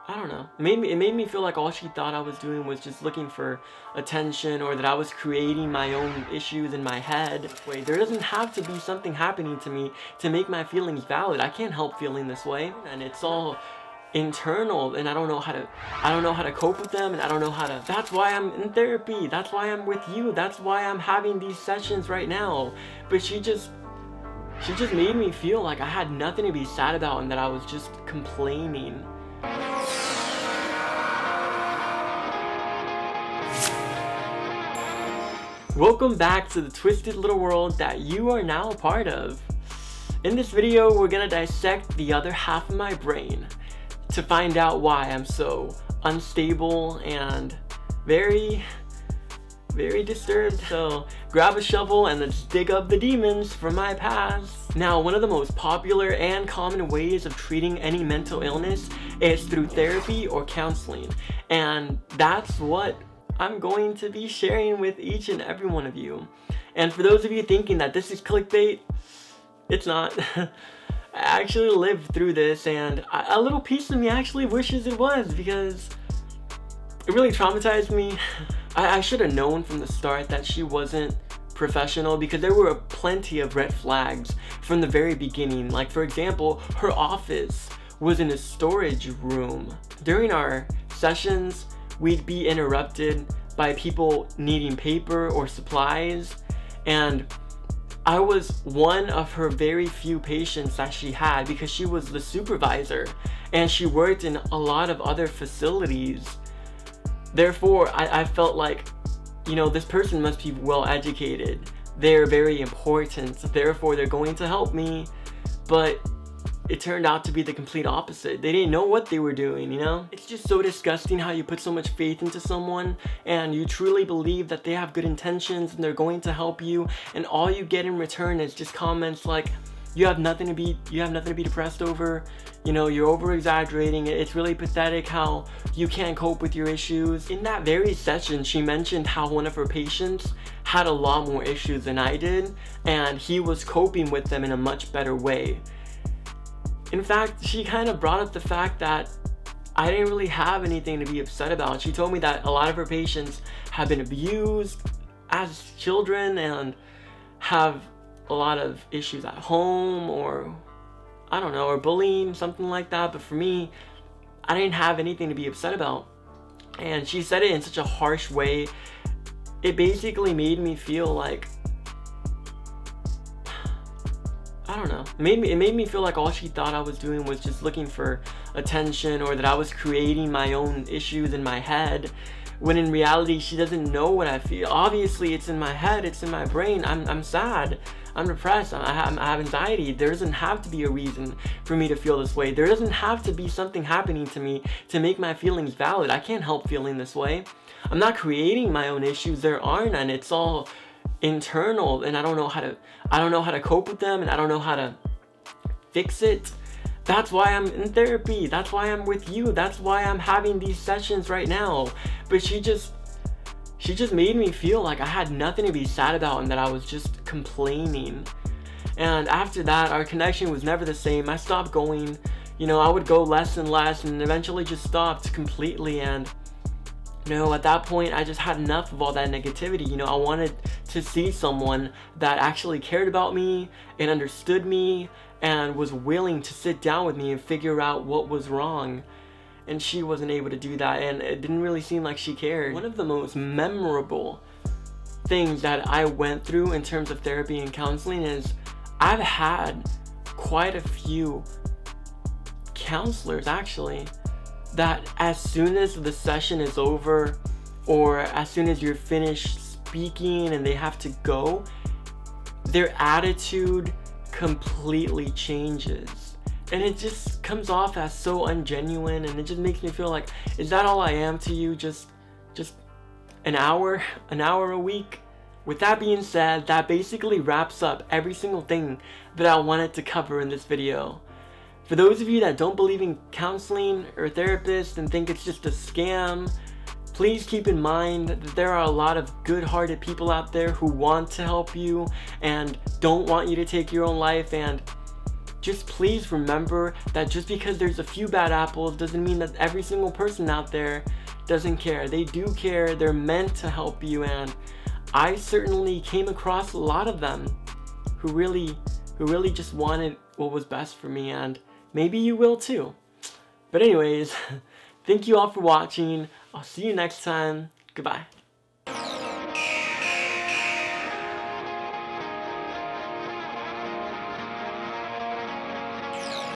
I don't know. It made me feel like all she thought I was doing was just looking for attention, or that I was creating my own issues in my head. Wait, there doesn't have to be something happening to me to make my feelings valid. I can't help feeling this way, and it's all internal, and I don't know how to cope with them, and I don't know how to. That's why I'm in therapy. That's why I'm with you. That's why I'm having these sessions right now. But she just made me feel like I had nothing to be sad about and that I was just complaining. Welcome back to the twisted little world that you are now a part of. In this video, we're gonna dissect the other half of my brain to find out why I'm so unstable and very disturbed. So grab a shovel and let's dig up the demons from my past. Now, one of the most popular and common ways of treating any mental illness is through therapy or counseling. And that's what I'm going to be sharing with each and every one of you. And for those of you thinking that this is clickbait, it's not. I actually lived through this, and a little piece of me actually wishes it was, because it really traumatized me. I should have known from the start that she wasn't professional, because there were plenty of red flags from the very beginning. Like, for example, her office was in a storage room. During our sessions, we'd be interrupted by people needing paper or supplies, and I was one of her very few patients that she had, because she was the supervisor and she worked in a lot of other facilities. Therefore, I felt like, you know, this person must be well educated. They're very important, therefore they're going to help me. But it turned out to be the complete opposite. They didn't know what they were doing, you know? It's just so disgusting how you put so much faith into someone and you truly believe that they have good intentions and they're going to help you, and all you get in return is just comments like, you have nothing to be depressed over, you know, you're over exaggerating. It's really pathetic how you can't cope with your issues. In that very session, she mentioned how one of her patients had a lot more issues than I did, and he was coping with them in a much better way. In fact, she kind of brought up the fact that I didn't really have anything to be upset about. She told me that a lot of her patients have been abused as children and have a lot of issues at home, or I don't know, or bullying, something like that. But for me, I didn't have anything to be upset about. And she said it in such a harsh way. It basically made me feel like, I don't know. It made me feel like all she thought I was doing was just looking for attention, or that I was creating my own issues in my head, when in reality she doesn't know what I feel. Obviously it's in my head, it's in my brain. I'm sad, I'm depressed, I have anxiety. There doesn't have to be a reason for me to feel this way. There doesn't have to be something happening to me to make my feelings valid. I can't help feeling this way. I'm not creating my own issues, there are none. It's all internal, and I don't know how to cope with them, and I don't know how to fix it. That's why I'm in therapy. That's why I'm with you. That's why I'm having these sessions right now. But she just made me feel like I had nothing to be sad about and that I was just complaining. And after that, our connection was never the same. I stopped going. You know, I would go less and less, and eventually just stopped completely. And you know, at that point, I just had enough of all that negativity. You know, I wanted to see someone that actually cared about me and understood me and was willing to sit down with me and figure out what was wrong. And she wasn't able to do that, and it didn't really seem like she cared. One of the most memorable things that I went through in terms of therapy and counseling is I've had quite a few counselors, actually, that as soon as the session is over, or as soon as you're finished speaking and they have to go, their attitude completely changes. And it just comes off as so ungenuine, and it just makes me feel like, is that all I am to you? Just an hour a week? With that being said, that basically wraps up every single thing that I wanted to cover in this video. For those of you that don't believe in counseling or therapists and think it's just a scam, please keep in mind that there are a lot of good-hearted people out there who want to help you and don't want you to take your own life. And just please remember that just because there's a few bad apples doesn't mean that every single person out there doesn't care. They do care. They're meant to help you, and I certainly came across a lot of them who really just wanted what was best for me, and maybe you will too. But anyways, thank you all for watching. I'll see you next time. Goodbye.